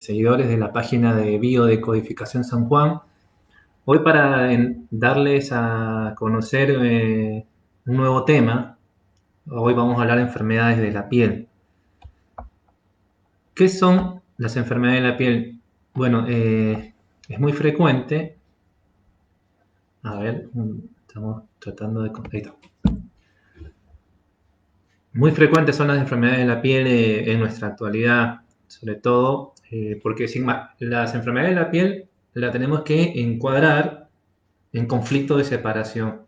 Seguidores de la página de Biodecodificación San Juan. Hoy para darles a conocer un nuevo tema, hoy vamos a hablar de enfermedades de la piel. ¿Qué son las enfermedades de la piel? Bueno, es muy frecuente. A ver, estamos tratando de... Ahí está. Muy frecuentes son las enfermedades de la piel en nuestra actualidad, sobre todo porque las enfermedades de la piel la tenemos que encuadrar en conflicto de separación.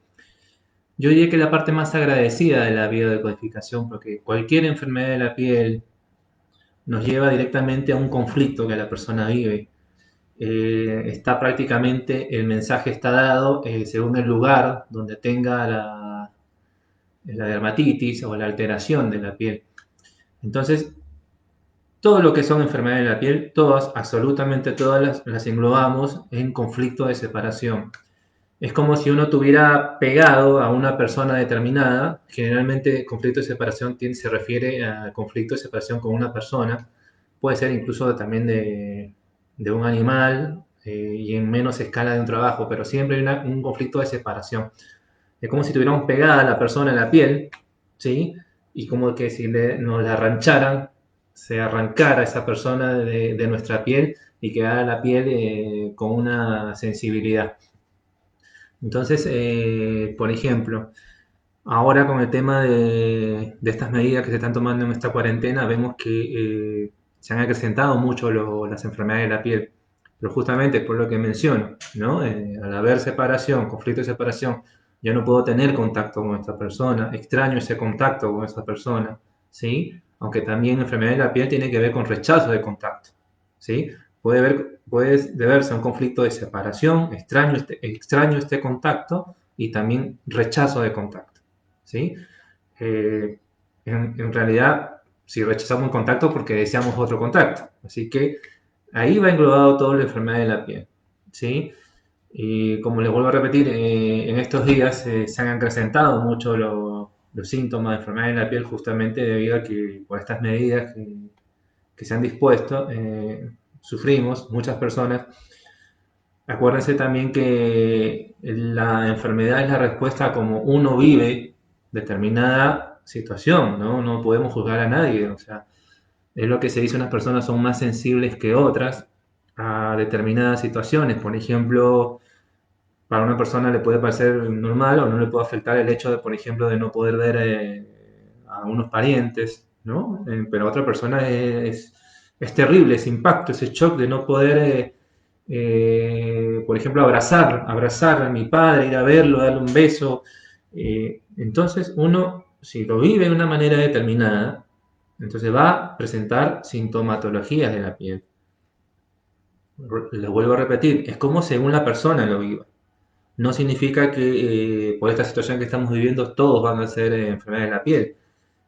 Yo diría que la parte más agradecida de la biodecodificación, porque cualquier enfermedad de la piel nos lleva directamente a un conflicto que la persona vive. Está prácticamente, el mensaje está dado según el lugar donde tenga la dermatitis o la alteración de la piel. Entonces, todo lo que son enfermedades de la piel, todas, absolutamente todas las englobamos en conflicto de separación. Es como si uno tuviera pegado a una persona determinada. Generalmente, conflicto de separación se refiere a conflicto de separación con una persona. Puede ser incluso también de un animal y en menos escala de un trabajo, pero siempre hay un conflicto de separación. Es como si tuviéramos pegada a la persona en la piel, ¿sí? Y como que si nos la arrancharan, se arrancara esa persona de nuestra piel y quedara la piel con una sensibilidad. Entonces, por ejemplo, ahora con el tema de estas medidas que se están tomando en esta cuarentena, vemos que se han acrecentado mucho las enfermedades de la piel, pero justamente por lo que menciono, ¿no? Al haber separación, conflicto de separación, yo no puedo tener contacto con esta persona, extraño ese contacto con esa persona, ¿sí? Aunque también enfermedad de la piel tiene que ver con rechazo de contacto, ¿sí? Puede deberse a un conflicto de separación, extraño este contacto y también rechazo de contacto, ¿sí? Eh, en realidad, si rechazamos un contacto porque deseamos otro contacto, así que ahí va englobado toda la enfermedad de la piel, ¿sí? Y como les vuelvo a repetir, en estos días se han acrecentado mucho los síntomas de enfermedad de la piel justamente debido a que por estas medidas que se han dispuesto, sufrimos muchas personas. Acuérdense también que la enfermedad es la respuesta a cómo uno vive determinada situación, ¿no? No podemos juzgar a nadie, o sea, es lo que se dice, unas personas son más sensibles que otras a determinadas situaciones. Por ejemplo, para una persona le puede parecer normal o no le puede afectar el hecho de, por ejemplo, de no poder ver a unos parientes, ¿no? Pero a otra persona es terrible ese impacto, ese shock de no poder, por ejemplo, abrazar a mi padre, ir a verlo, darle un beso. Entonces, uno, si lo vive de una manera determinada, entonces va a presentar sintomatologías de la piel. Lo vuelvo a repetir, es como según la persona lo viva. No significa que por esta situación que estamos viviendo todos van a ser enfermedades de la piel.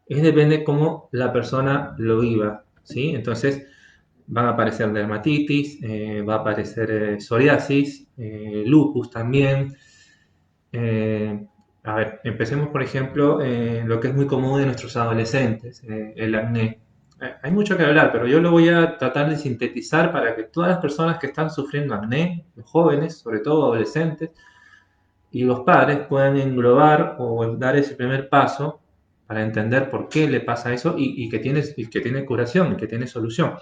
Es depende cómo la persona lo viva, ¿sí? Entonces van a aparecer dermatitis, va a aparecer psoriasis, lupus también. Eh, a ver, empecemos por ejemplo en lo que es muy común de nuestros adolescentes, el acné. Hay mucho que hablar, pero yo lo voy a tratar de sintetizar para que todas las personas que están sufriendo acné, los jóvenes, sobre todo adolescentes, y los padres puedan englobar o dar ese primer paso para entender por qué le pasa eso y que tiene curación y que tiene solución.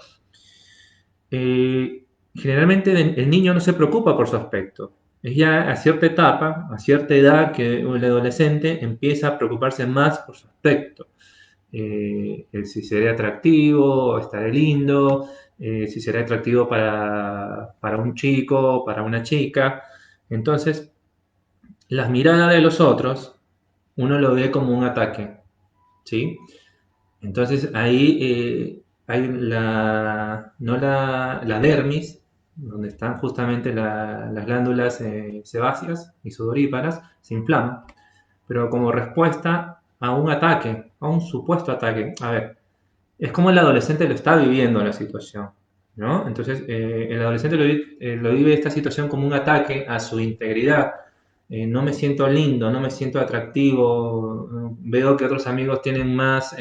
Generalmente el niño no se preocupa por su aspecto. Es ya a cierta etapa, a cierta edad, que el adolescente empieza a preocuparse más por su aspecto. Si será atractivo, estaré lindo, si será atractivo para un chico, para una chica. Entonces, las miradas de los otros, uno lo ve como un ataque, ¿sí? Entonces ahí hay no la dermis, donde están justamente las glándulas sebáceas y sudoríparas, se inflaman, pero como respuesta a un ataque, a un supuesto ataque. A ver, es como el adolescente lo está viviendo la situación, ¿no? Entonces el adolescente lo vive esta situación como un ataque a su integridad. No me siento lindo, no me siento atractivo, veo que otros amigos tienen más,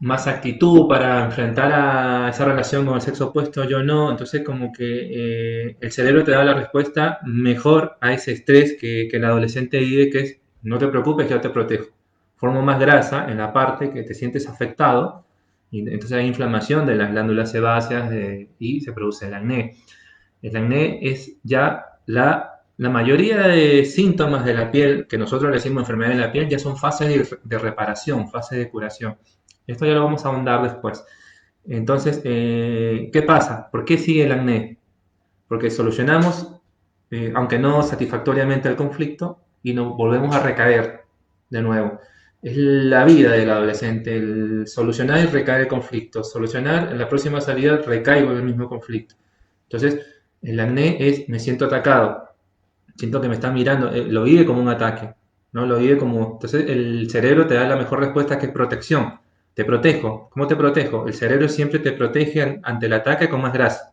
más actitud para enfrentar a esa relación con el sexo opuesto, yo no. Entonces como que el cerebro te da la respuesta mejor a ese estrés que el adolescente vive, que es, no te preocupes, yo te protejo. Formo más grasa en la parte que te sientes afectado, y entonces hay inflamación de las glándulas sebáceas y se produce el acné. El acné es ya la mayoría de síntomas de la piel, que nosotros le decimos enfermedad de la piel, ya son fases de reparación, fases de curación. Esto ya lo vamos a ahondar después. Entonces, ¿qué pasa? ¿Por qué sigue el acné? Porque solucionamos, aunque no satisfactoriamente, el conflicto y nos volvemos a recaer de nuevo. Es la vida del adolescente, el solucionar y recaer el conflicto, solucionar en la próxima salida recaigo en el mismo conflicto. Entonces, el acné es me siento atacado, siento que me están mirando, lo vive como un ataque, ¿no? Lo vive como... Entonces el cerebro te da la mejor respuesta, que es protección. Te protejo. ¿Cómo te protejo? El cerebro siempre te protege ante el ataque con más grasa,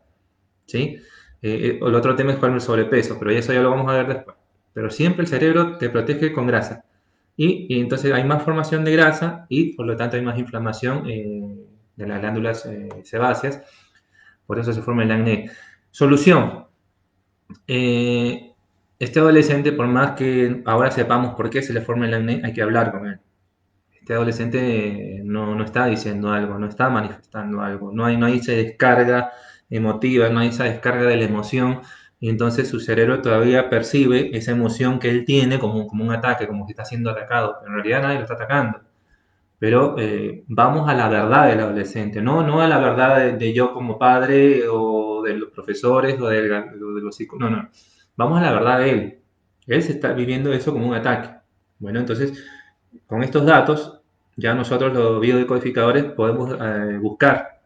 ¿sí? El otro tema es con el sobrepeso, pero eso ya lo vamos a ver después. Pero siempre el cerebro te protege con grasa. Y entonces hay más formación de grasa y por lo tanto hay más inflamación de las glándulas sebáceas. Por eso se forma el acné. Solución. Eh, este adolescente, por más que ahora sepamos por qué se le forma el acné, hay que hablar con él. Este adolescente no está diciendo algo, no está manifestando algo, no hay esa descarga emotiva, no hay esa descarga de la emoción, y entonces su cerebro todavía percibe esa emoción que él tiene como un ataque, como que está siendo atacado, pero en realidad nadie lo está atacando. Pero vamos a la verdad del adolescente, no a la verdad de yo como padre o de los profesores o de los psicólogos, no. Vamos a la verdad de él. Él se está viviendo eso como un ataque. Bueno, entonces, con estos datos, ya nosotros los biodecodificadores podemos buscar,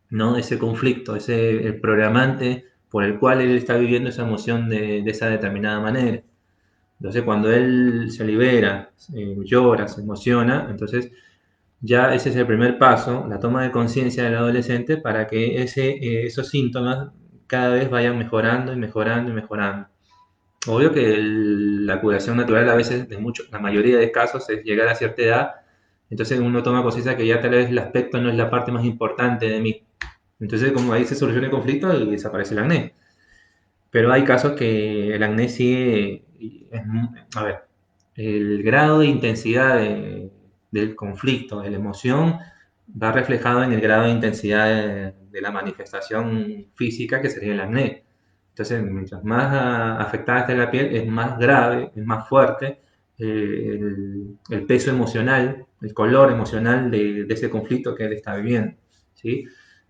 ¿no? Ese conflicto, el programante por el cual él está viviendo esa emoción de esa determinada manera. Entonces, cuando él se libera, llora, se emociona, entonces ya ese es el primer paso, la toma de conciencia del adolescente para que esos síntomas cada vez vayan mejorando y mejorando y mejorando. Obvio que la curación natural a veces, la mayoría de casos, es llegar a cierta edad, entonces uno toma conciencia que ya tal vez el aspecto no es la parte más importante de mí. Entonces como ahí se soluciona el conflicto y desaparece el acné. Pero hay casos que el acné sigue, a ver, el grado de intensidad del conflicto, de la emoción, va reflejado en el grado de intensidad de la manifestación física, que sería el acné. Entonces, mientras más afectada esté la piel, es más grave, es más fuerte el peso emocional, el color emocional de ese conflicto que él está viviendo, ¿sí?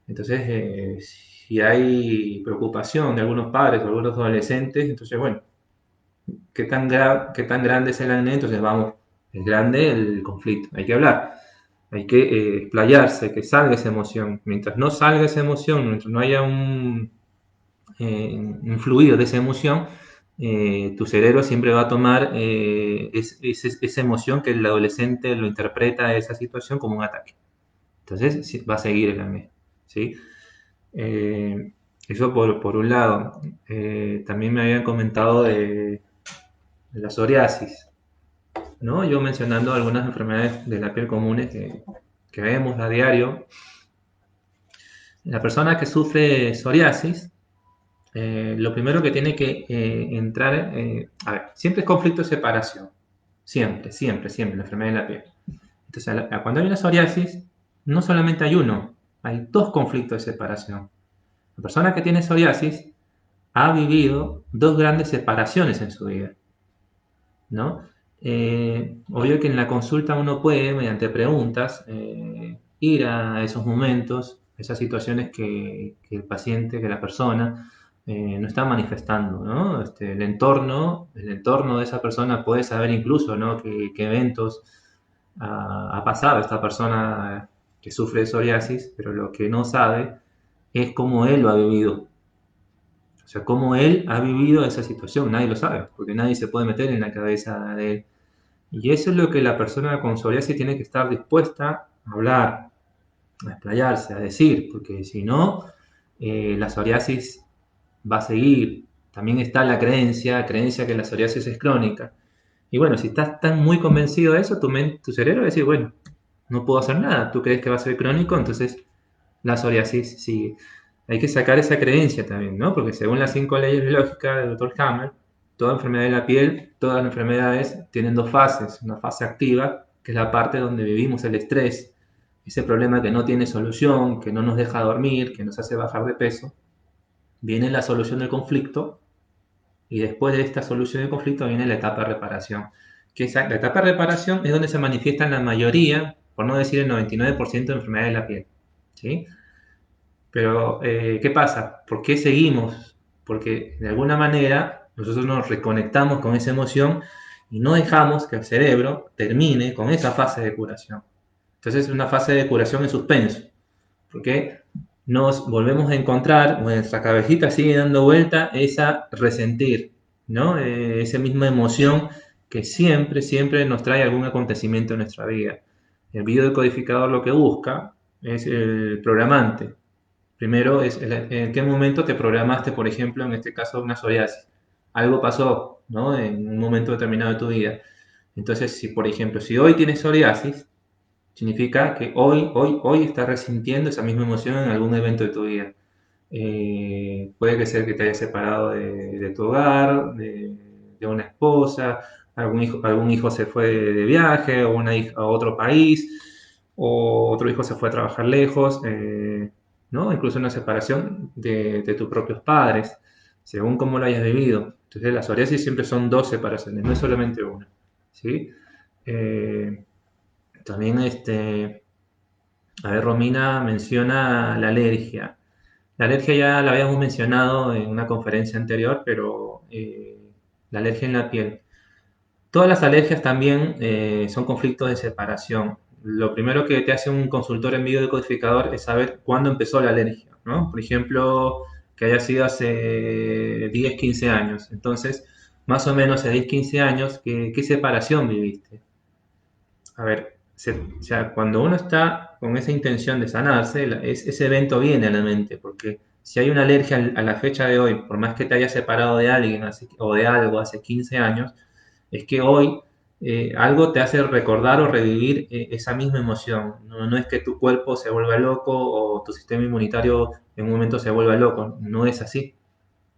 Entonces, si hay preocupación de algunos padres o algunos adolescentes, entonces, bueno, qué tan grande es el acné? Entonces, vamos, es grande el conflicto, hay que hablar, hay que explayarse, que salga esa emoción. Mientras no salga esa emoción, mientras no haya un fluido de esa emoción, tu cerebro siempre va a tomar esa emoción que el adolescente lo interpreta esa situación como un ataque. Entonces, sí, va a seguir el acné, ¿sí? Eh, Eso por un lado. También me habían comentado de la psoriasis, ¿no? Yo mencionando algunas enfermedades de la piel comunes que vemos a diario. La persona que sufre psoriasis, lo primero que tiene que entrar, a ver, siempre es conflicto de separación, siempre, la enfermedad de la piel. Entonces, cuando hay una psoriasis, no solamente hay uno, hay dos conflictos de separación. La persona que tiene psoriasis ha vivido dos grandes separaciones en su vida, ¿no? Obvio que en la consulta uno puede, mediante preguntas, ir a esos momentos, esas situaciones que el paciente, que la persona no está manifestando, ¿no? El entorno de esa persona puede saber incluso, ¿no? qué eventos ha pasado esta persona que sufre de psoriasis, pero lo que no sabe es cómo él lo ha vivido. O sea, cómo él ha vivido esa situación, nadie lo sabe, porque nadie se puede meter en la cabeza de él. Y eso es lo que la persona con psoriasis tiene que estar dispuesta a hablar, a explayarse, a decir, porque si no, la psoriasis va a seguir. También está la creencia que la psoriasis es crónica. Y bueno, si estás tan muy convencido de eso, tu cerebro va a decir, bueno, no puedo hacer nada. Tú crees que va a ser crónico, entonces la psoriasis sigue. Hay que sacar esa creencia también, ¿no? Porque según las 5 leyes biológicas del Dr. Hammer, toda enfermedad de la piel, todas las enfermedades tienen dos fases. Una fase activa, que es la parte donde vivimos el estrés, ese problema que no tiene solución, que no nos deja dormir, que nos hace bajar de peso. Viene la solución del conflicto y después de esta solución del conflicto viene la etapa de reparación. La etapa de reparación es donde se manifiestan la mayoría, por no decir el 99% de enfermedades de la piel. ¿Sí? Pero, ¿qué pasa? ¿Por qué seguimos? Porque de alguna manera nosotros nos reconectamos con esa emoción y no dejamos que el cerebro termine con esa fase de curación. Entonces es una fase de curación en suspenso, porque nos volvemos a encontrar, o nuestra cabecita sigue dando vuelta esa resentir, ¿no? Esa misma emoción que siempre, siempre nos trae algún acontecimiento en nuestra vida. El biodecodificador lo que busca es el programante. Primero es en qué momento te programaste, por ejemplo, en este caso, una psoriasis. Algo pasó, ¿no? En un momento determinado de tu vida. Entonces, si por ejemplo, si hoy tienes psoriasis, significa que hoy estás resintiendo esa misma emoción en algún evento de tu vida. Puede que sea que te hayas separado de tu hogar, de una esposa, algún hijo se fue de viaje, o una hija a otro país, o otro hijo se fue a trabajar lejos, ¿no? Incluso una separación de tus propios padres, según cómo lo hayas vivido. Entonces, las psoriasis siempre son dos separaciones, no es solamente una, ¿sí? Eh, También, a ver, Romina menciona la alergia. La alergia ya la habíamos mencionado en una conferencia anterior, pero la alergia en la piel. Todas las alergias también son conflictos de separación. Lo primero que te hace un consultor en biodecodificador es saber cuándo empezó la alergia, ¿no? Por ejemplo, que haya sido hace 10, 15 años. Entonces, más o menos hace 10, 15 años, ¿qué separación viviste? A ver, o sea, cuando uno está con esa intención de sanarse, ese evento viene a la mente, porque si hay una alergia a la fecha de hoy, por más que te hayas separado de alguien o de algo hace 15 años, es que hoy algo te hace recordar o revivir esa misma emoción. No, no es que tu cuerpo se vuelva loco o tu sistema inmunitario en un momento se vuelva loco, no es así.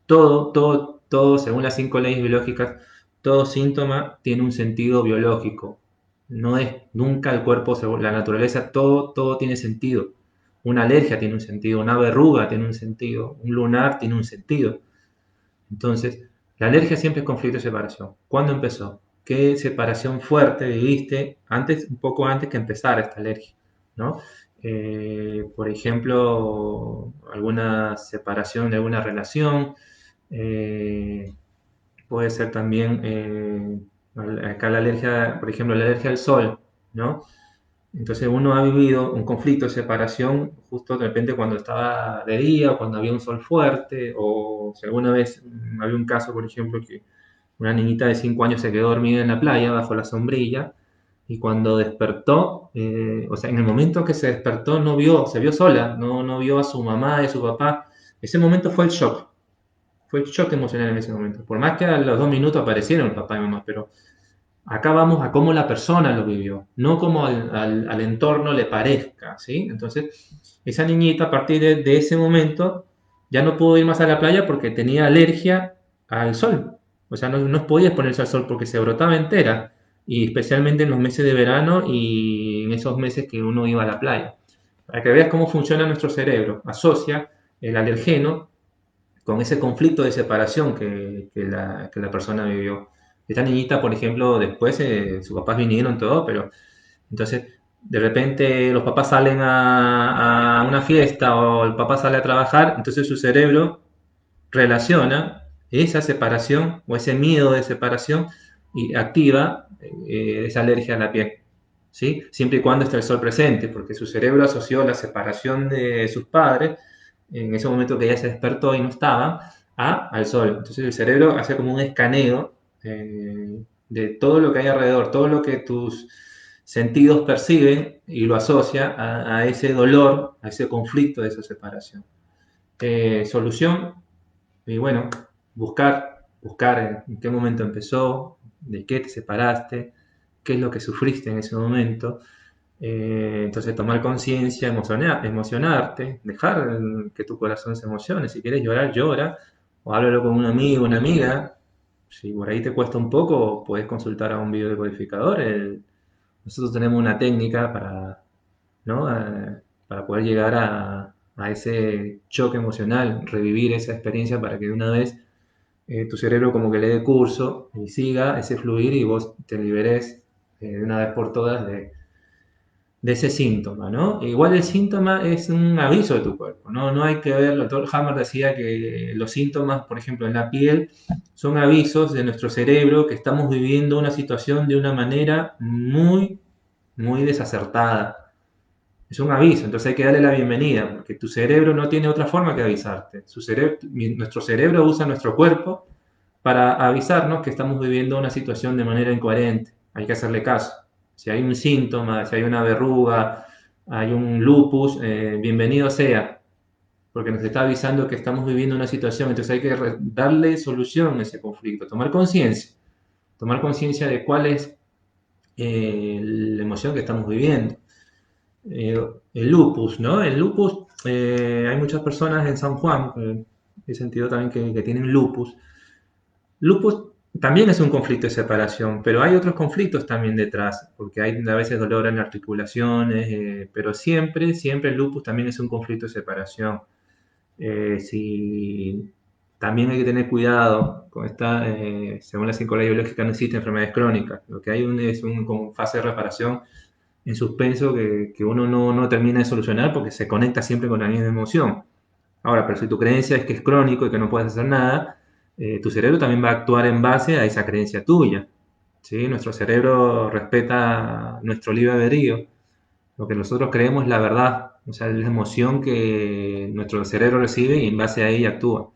Todo, según las 5 leyes biológicas, todo síntoma tiene un sentido biológico. No es nunca el cuerpo, la naturaleza, todo tiene sentido. Una alergia tiene un sentido, una verruga tiene un sentido, un lunar tiene un sentido. Entonces, la alergia siempre es conflicto de separación. ¿Cuándo empezó? ¿Qué separación fuerte viviste antes, un poco antes que empezara esta alergia? ¿No? Por ejemplo, alguna separación de alguna relación, eh, puede ser también acá la alergia, por ejemplo, la alergia al sol, ¿no? Entonces uno ha vivido un conflicto de separación justo de repente cuando estaba de día o cuando había un sol fuerte o si alguna vez había un caso, por ejemplo, que una niñita de 5 años se quedó dormida en la playa bajo la sombrilla y cuando despertó, o sea, en el momento que se despertó no vio, se vio sola, no vio a su mamá y a su papá. Ese momento fue el shock. Fue el shock emocional en ese momento. Por más que a los 2 minutos aparecieron el papá y mamá, pero acá vamos a cómo la persona lo vivió, no como al entorno le parezca, ¿sí? Entonces, esa niñita a partir de ese momento ya no pudo ir más a la playa porque tenía alergia al sol. O sea, no podía exponerse al sol porque se brotaba entera, y especialmente en los meses de verano y en esos meses que uno iba a la playa. Para que veas cómo funciona nuestro cerebro, asocia el alergeno con ese conflicto de separación que la persona vivió. Esta niñita, por ejemplo, después sus papás vinieron todo, pero entonces de repente los papás salen a una fiesta o el papá sale a trabajar, entonces su cerebro relaciona esa separación o ese miedo de separación y activa esa alergia a la piel. ¿Sí? Siempre y cuando esté el sol presente, porque su cerebro asoció la separación de sus padres en ese momento que ella se despertó y no estaba, al sol. Entonces el cerebro hace como un escaneo de todo lo que hay alrededor, todo lo que tus sentidos perciben y lo asocia a ese dolor, a ese conflicto de esa separación. Solución, y bueno, buscar en qué momento empezó, de qué te separaste, qué es lo que sufriste en ese momento, Entonces tomar conciencia, emocionarte, dejar que tu corazón se emocione. Si quieres llorar, llora, o háblalo con un amigo, una amiga. Si por ahí te cuesta un poco, puedes consultar a un biodecodificador. Nosotros tenemos una técnica para, ¿no? Para poder llegar a ese choque emocional, revivir esa experiencia para que de una vez tu cerebro como que le dé curso y siga ese fluir y vos te liberes de una vez por todas de ese síntoma, ¿no? Igual el síntoma es un aviso de tu cuerpo, ¿no? No hay que ver, el doctor Hammer decía que los síntomas, por ejemplo, en la piel, son avisos de nuestro cerebro que estamos viviendo una situación de una manera muy, muy desacertada. Es un aviso, entonces hay que darle la bienvenida, porque tu cerebro no tiene otra forma que avisarte. Nuestro cerebro usa nuestro cuerpo para avisarnos que estamos viviendo una situación de manera incoherente. Hay que hacerle caso. Si hay un síntoma, si hay una verruga, hay un lupus, bienvenido sea, porque nos está avisando que estamos viviendo una situación. Entonces hay que darle solución a ese conflicto, tomar conciencia de cuál es la emoción que estamos viviendo. El lupus, ¿no? El lupus, hay muchas personas en San Juan, he sentido también que tienen lupus. Lupus también es un conflicto de separación, pero hay otros conflictos también detrás, porque hay a veces dolor en articulaciones, pero siempre, siempre el lupus también es un conflicto de separación. Si, también hay que tener cuidado con esta, según la psicología biológica no existen enfermedades crónicas, lo que hay es un como fase de reparación en suspenso que uno no termina de solucionar porque se conecta siempre con la misma emoción. Ahora, pero si tu creencia es que es crónico y que no puedes hacer nada, tu cerebro también va a actuar en base a esa creencia tuya. ¿Sí? Nuestro cerebro respeta nuestro libre albedrío. Lo que nosotros creemos es la verdad, o sea, es la emoción que nuestro cerebro recibe y en base a ella actúa.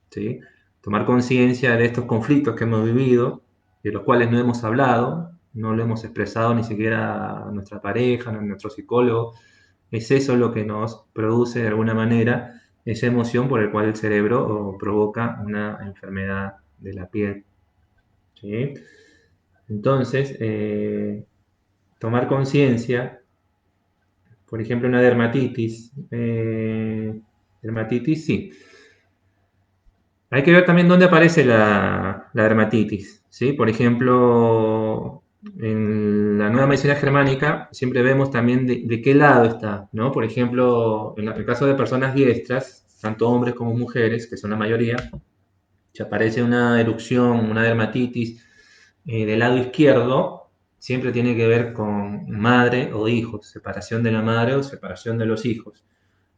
¿Sí? Tomar conciencia de estos conflictos que hemos vivido, de los cuales no hemos hablado, no lo hemos expresado ni siquiera a nuestra pareja, a nuestro psicólogo, es eso lo que nos produce de alguna manera esa emoción por el cual el cerebro provoca una enfermedad de la piel. ¿Sí? Entonces, tomar conciencia, por ejemplo, una dermatitis. Dermatitis, sí. Hay que ver también dónde aparece la dermatitis. ¿Sí? Por ejemplo, en la nueva medicina germánica siempre vemos también de qué lado está, ¿no? Por ejemplo, en el caso de personas diestras, tanto hombres como mujeres, que son la mayoría, si aparece una erupción, una dermatitis del lado izquierdo, siempre tiene que ver con madre o hijos, separación de la madre o separación de los hijos.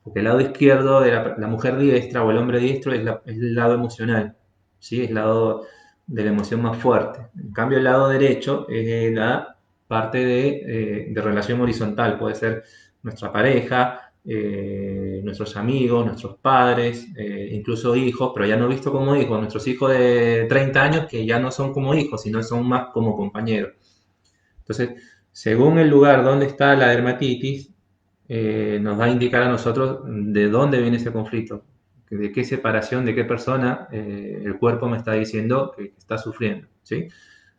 Porque el lado izquierdo de la mujer diestra o el hombre diestro es el lado emocional, ¿sí? Es el lado de la emoción más fuerte. En cambio, el lado derecho es la parte de relación horizontal, puede ser nuestra pareja, nuestros amigos, nuestros padres, incluso hijos, pero ya no visto como hijos, nuestros hijos de 30 años que ya no son como hijos, sino son más como compañeros. Entonces, según el lugar donde está la dermatitis, nos va a indicar a nosotros de dónde viene ese conflicto, de qué separación, de qué persona el cuerpo me está diciendo que está sufriendo. ¿Sí?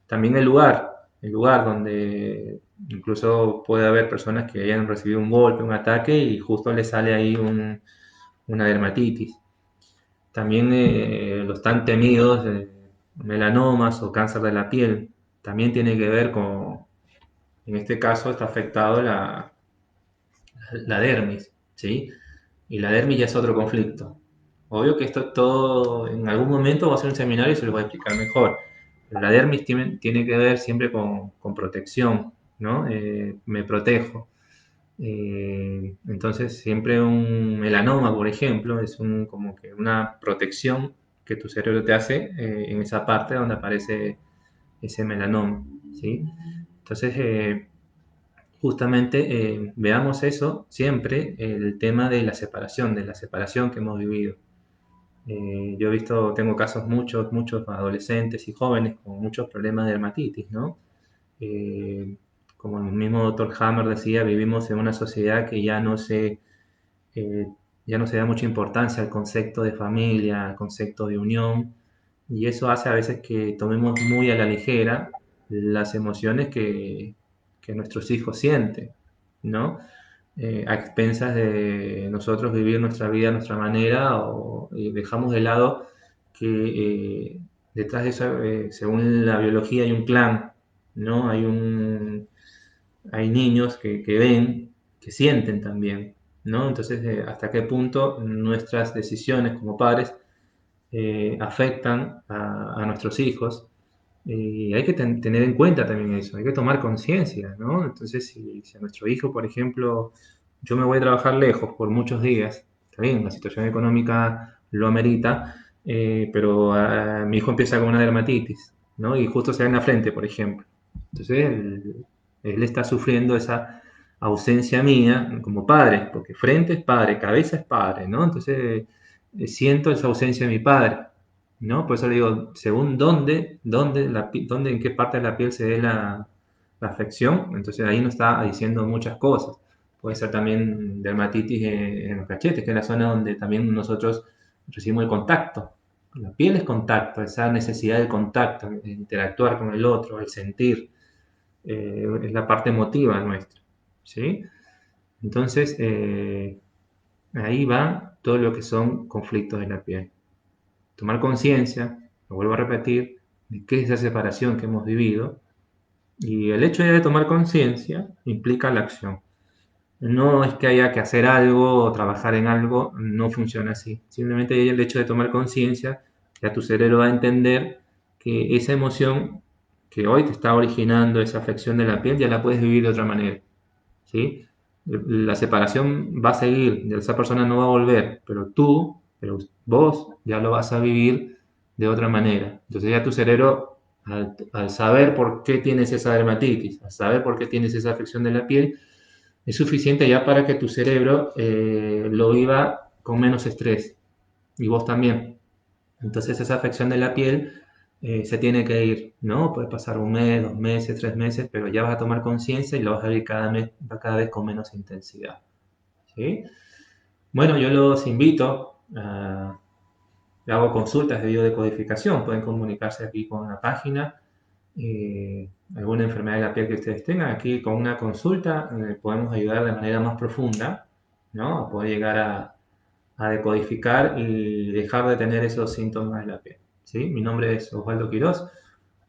También el lugar donde incluso puede haber personas que hayan recibido un golpe, un ataque y justo le sale ahí una dermatitis. También los tan temidos melanomas o cáncer de la piel, también tiene que ver con, en este caso está afectado la dermis, ¿sí? Y la dermis ya es otro conflicto. Obvio que esto todo, en algún momento va a ser un seminario y se lo voy a explicar mejor. Pero la dermis tiene que ver siempre con protección, ¿no? Me protejo. Entonces, siempre un melanoma, por ejemplo, es como que una protección que tu cerebro te hace en esa parte donde aparece ese melanoma, ¿sí? Entonces, justamente veamos eso siempre, el tema de la separación que hemos vivido. Yo he visto, tengo casos muchos adolescentes y jóvenes con muchos problemas de dermatitis, ¿no? Eh, Como el mismo doctor Hammer decía, vivimos en una sociedad que eh, ya no se da mucha importancia al concepto de familia, al concepto de unión, y eso hace a veces que tomemos muy a la ligera las emociones que nuestros hijos sienten. ¿no? A expensas de nosotros vivir nuestra vida a nuestra manera y dejamos de lado que detrás de eso, según la biología, hay un clan, ¿no? Hay niños que ven, que sienten también, ¿no? Entonces, ¿hasta qué punto nuestras decisiones como padres afectan a nuestros hijos? Y hay que tener en cuenta también eso, hay que tomar conciencia, ¿no? Entonces, si a nuestro hijo, por ejemplo, yo me voy a trabajar lejos por muchos días, está bien, la situación económica lo amerita, pero mi hijo empieza con una dermatitis, ¿no? Y justo se da en la frente, por ejemplo. Entonces, él está sufriendo esa ausencia mía como padre, porque frente es padre, cabeza es padre, ¿no? Entonces, siento esa ausencia de mi padre. ¿No? Por eso le digo, según dónde, en qué parte de la piel se dé la afección, entonces ahí nos está diciendo muchas cosas. Puede ser también dermatitis en los cachetes, que es la zona donde también nosotros recibimos el contacto. La piel es contacto, esa necesidad del contacto, de interactuar con el otro, el sentir, es la parte emotiva nuestra, ¿sí? Entonces, ahí va todo lo que son conflictos de la piel. Tomar conciencia, lo vuelvo a repetir, de qué es esa separación que hemos vivido. Y el hecho de tomar conciencia implica la acción. No es que haya que hacer algo o trabajar en algo, no funciona así. Simplemente el hecho de tomar conciencia, ya tu cerebro va a entender que esa emoción que hoy te está originando esa afección de la piel ya la puedes vivir de otra manera. ¿Sí? La separación va a seguir, esa persona no va a volver, pero vos ya lo vas a vivir de otra manera. Entonces ya tu cerebro, al saber por qué tienes esa dermatitis, al saber por qué tienes esa afección de la piel, es suficiente ya para que tu cerebro lo viva con menos estrés y vos también. Entonces esa afección de la piel se tiene que ir, ¿no? Puede pasar un mes, 2 meses, 3 meses, pero ya vas a tomar conciencia y lo vas a vivir cada vez con menos intensidad, ¿sí? Bueno, yo los invito hago consultas de biodecodificación, pueden comunicarse aquí con la página, alguna enfermedad de la piel que ustedes tengan, aquí con una consulta podemos ayudar de manera más profunda, ¿no? A poder llegar a decodificar y dejar de tener esos síntomas de la piel, ¿sí? Mi nombre es Osvaldo Quirós,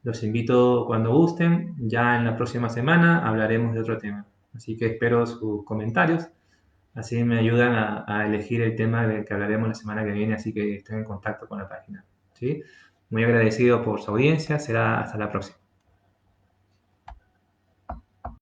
los invito cuando gusten, ya en la próxima semana hablaremos de otro tema, así que espero sus comentarios, así me ayudan a elegir el tema del que hablaremos la semana que viene, así que estén en contacto con la página, ¿sí? Muy agradecido por su audiencia, será hasta la próxima.